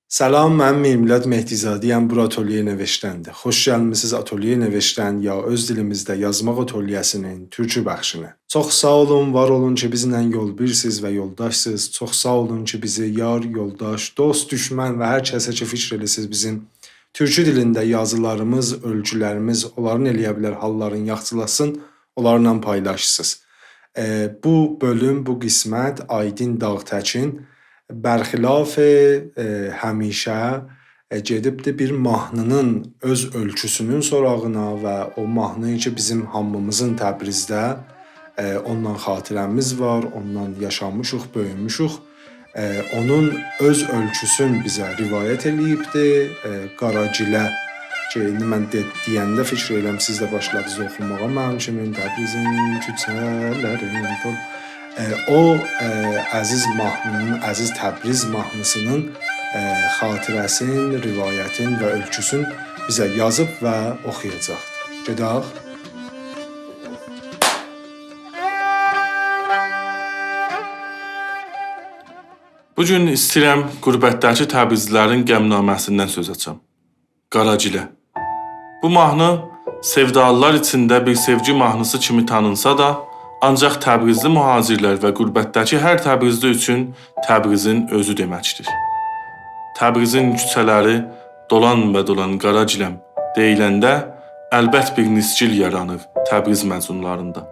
Salam, mən Milad Mehdizadiyəm, bu Atölye Neveştəndir. Xoş gəlmisiniz Atölye Neveştən ya öz dilimizdə yazmaq atölyəsinin türkü bəxşinə. Çox sağ olun, var olun ki, bizlə yol birsiz və yoldaşsınız. Çox sağ olun ki, bizi yar, yoldaş, dost, düşmən və hər kəsə ki, fikr eləsiniz bizim türkü dilində yazılarımız, ölçülərimiz, onların eləyə bilər halların yaxşılasın, onlarla paylaşırsınız. Bu bölüm, bu qismət Aydın Dağtəkin bərxilaf həmişə gedibdi bir mahnının öz ölçüsünün sorağına və o mahnı ki bizim hamımızın Təbrizdə ondan xatirəmiz var, ondan yaşamışıq, böyümüşük. Onun öz ölçüsün bizə rivayət eləyibdi. Qaragilə ki, indi mən deyəndə fikr eləm, siz də başladınız oxumağa. Mənim kimin Təbrizin küçələrin o əziz mahnının, əziz Təbriz mahnısının xatirəsin, rivayətin və ölçüsün bizə yazıb və oxuyacaqdır. Gedək. Bugün istəyirəm qürbətdəki təbrizlilərin qəmnaməsindən söz açam. Qaragilə. Bu mahnı sevdalılar içində bir sevgi mahnısı kimi tanınsa da, ancaq Təbrizli mühacirlər və qürbətdəki hər Təbrizli üçün Təbrizin özü deməkdir. Təbrizin küçələri dolan və dolan Qaragiləm deyiləndə əlbət bir nisgil yaranır Təbriz məzunlarında.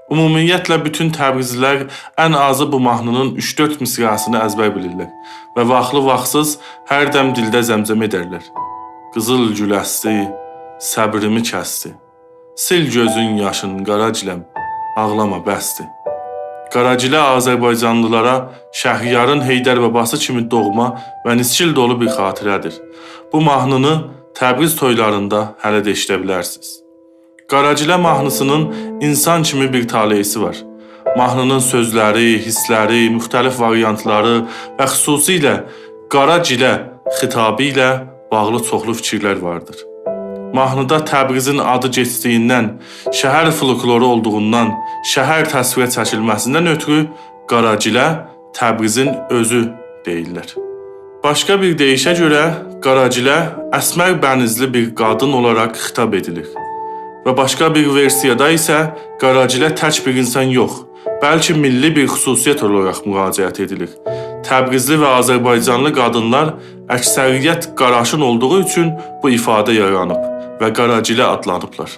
Ümumiyyətlə bütün Təbrizlilər ən azı bu mahnının 3-4 misrasını əzbər bilirlər və vaxtlı-vaxtsız hər dəm dildə zəmzəm edərlər. Qızıl gül əsdi, səbrimi kəsdi. Sil gözün yaşın Qaragiləm, ağlama bəsdir. Qaragilə Azərbaycanlılara Şəhriyarın Heydər babası kimi doğma və nisgil dolu bir xatirədir. Bu mahnını Təbriz toylarında hələ də eşidə bilərsiniz. Qaragilə mahnısının insan kimi bir taleyisi var. Mahnının sözləri, hissləri, müxtəlif variantları və xüsusilə Qaragilə xitabı ilə bağlı çoxlu fikirlər vardır. Mahnıda Təbrizin adı keçdiyindən, şəhər folkloru olduğundan, şəhər təsvirə çəkilməsindən ötürü Qaragilə Təbrizin özü deyirlər. Başqa bir deyişə görə Qaragilə əsmər bənizli bir qadın olaraq xitab edilir. Və başqa bir versiyada isə Qaragilə tək bir insan yox, bəlkə milli bir xüsusiyyət olaraq müraciət edilir. Təbrizli və Azərbaycanlı qadınlar əksəriyyət qaraşın olduğu üçün bu ifadə yaranıb və Qaragilə adlanıblar.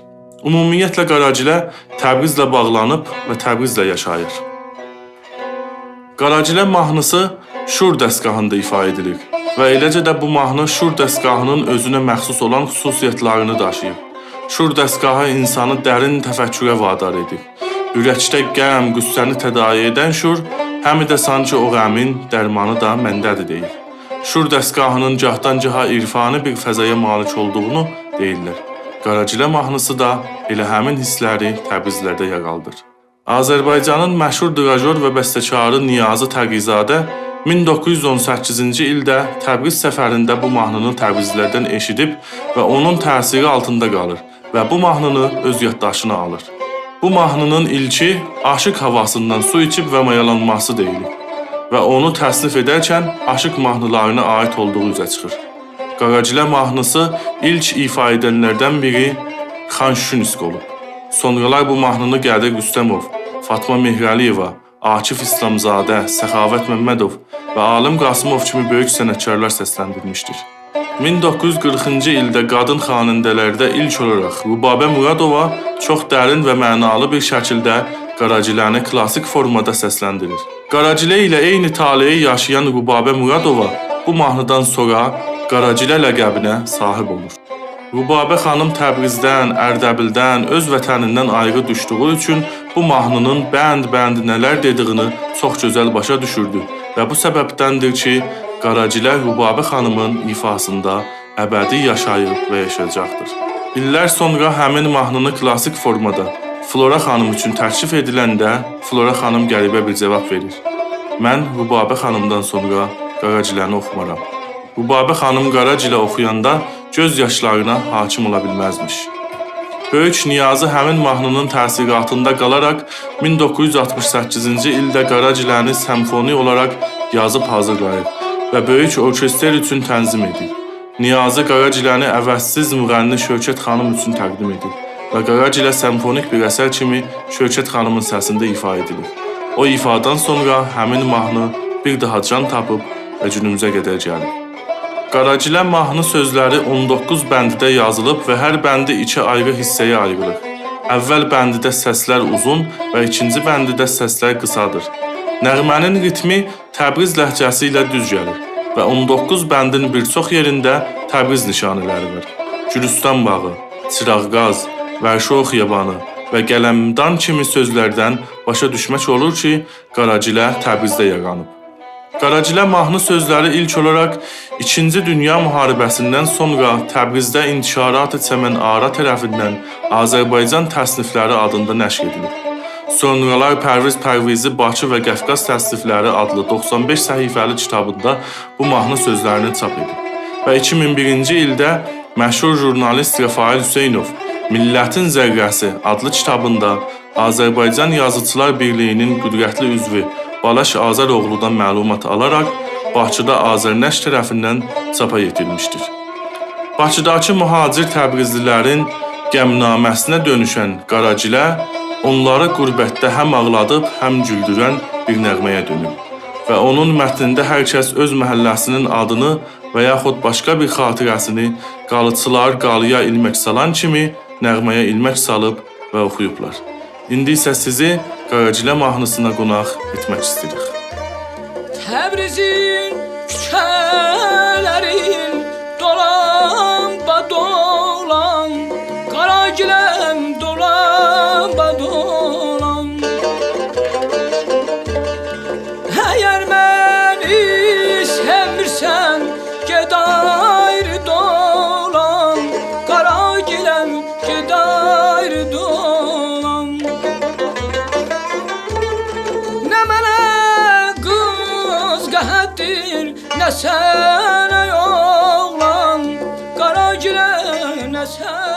Ümumiyyətlə Qaragilə Təbrizlə bağlanıb və Təbrizlə yaşayır. Qaragilə mahnısı Şur dəstgahında ifa edilir və eləcə də bu mahnı Şur dəstgahının özünə məxsus olan xüsusiyyətlərini daşıyır. Şur dəstgahı insanı dərin təfəkkürə vadar edir. Ürəkdə qəm, qüssəni tədayi edən şur, həm də sanki o qəmin dərmanı da məndədir deyir. Şur dəstgahının gahdan-gaha irfani bir fəzaya malik olduğunu deyirlər. Qaragilə mahnısı da elə həmin hissləri Təbrizlərdə yer aldır. Azərbaycanın məşhur dirajor və bəstəkarı Niyazi Təqizadə 1918-ci ildə Təbriz səfərində bu mahnını Təbrizlərdən eşidib və onun təsiri altında qalır və bu mahnını öz yaddaşına alır. Bu mahnının ilki aşıq havasından su içib və mayalanması deyilir və onu təsnif edərkən aşıq mahnılarına aid olduğu üzə çıxır. Qaragilə mahnısı ilk ifa edənlərdən biri Xan Şüşünsk olub. Sonralar bu mahnını Qədir Rüstəmov, Fatma Mehrəliyeva, Akif İslamzadə, Səxavət Məmmədov və Alim Qasımov kimi böyük sənətkarlar səsləndirmişdir. 1940-cı ildə qadın xanəndələrdə ilk olaraq Rübabə Muradova çox dərin və mənalı bir şəkildə Qaragiləni klassik formada səsləndirir. Qaragilə ilə eyni taleyi yaşayan Rübabə Muradova bu mahnıdan sonra Qaragilə ləqəbinə sahib olur. Rübabə xanım Təbrizdən, Ərdəbildən, öz vətənindən ayrı düşdüyü üçün bu mahnının bənd nələr dediyini çox gözəl başa düşürdü və bu səbəbdəndir ki, Qaragilə Rübabə xanımın ifasında əbədi yaşayıb və yaşayacaqdır. İllər sonra həmin mahnını klassik formada Flora xanım üçün təklif ediləndə Flora xanım qəribə bir cavab verir. Mən Rübabə xanımdan sonra Qaragiləni oxumaram. Rübabə xanım Qaragilə oxuyanda göz yaşlarına hakim ola bilməzmiş. Böyük Niyazi həmin mahnının təsiratında qalaraq 1968-ci ildə Qaragiləni simfoni olaraq yazıb hazırlayır və böyük orkestr üçün tənzim edib. Niyazi Qaragiləni əvəzsiz müğənni Şövkət xanım üçün təqdim edib və Qaragilə simfonik bir əsər kimi Şövkət xanımın səsində ifa edilir. O ifadan sonra həmin mahnı bir daha can tapıb və günümüzə qədər gəlir. Qaragilə mahnı sözləri 19 bəndidə yazılıb və hər bəndi 2 ayrı hissəyə ayrılır. Əvvəl bəndidə səslər uzun və ikinci bəndidə səslər qısadır. Nəğmənin ritmi Təbriz ləhcəsi ilə düz gəlir və 19 bəndin bir çox yerində Təbriz nişanələri var. Gülüstan bağı, Çıraqqaz, Vərşo xiyabanı və Qələmdan kimi sözlərdən başa düşmək olur ki, Qaragilə Təbrizdə yaranıb. Qaragilə mahnı sözləri ilk olaraq 2-ci Dünya müharibəsindən sonra Təbrizdə İntişarat-ı Çəmən-Ara tərəfindən Azərbaycan təsnifləri adında nəşr edilir. Sonralar Pərviz Pərvizi Bakı və Qəfqaz təsnifləri adlı 95 səhifəli kitabında bu mahnı sözlərini çap edib. Və 2001-ci ildə məşhur jurnalist Rafael Hüseynov Millətin Zərrəsi adlı kitabında Azərbaycan Yazıçılar Birliyinin qüdrətli üzvü Balaş Azaroğludan məlumat alaraq Bakıda Azərnəşr tərəfindən çapa yetirmişdir. Bakıdakı mühacir təbrizlilərin qəmnaməsinə dönüşən Qaragilə onları qürbətdə həm ağladıb, həm güldürən bir nəğməyə dönüb və onun mətnində hər kəs öz məhəlləsinin adını və yaxud başqa bir xatirəsini qalıçılar qalıya ilmək salan kimi nəğməyə ilmək salıb və oxuyublar. İndi isə sizi Qaragilə mahnısına qonaq etmək istəyirik. Təbrizin küçələrin dolan, Qaragiləm dolan. Əgər məni sevmirsən, ged ayrı dolan, Qaragiləm ged ayrı dolan. Nə mənə qız qəhətdir, nə sənə oğlan, Qaragilə nə sənə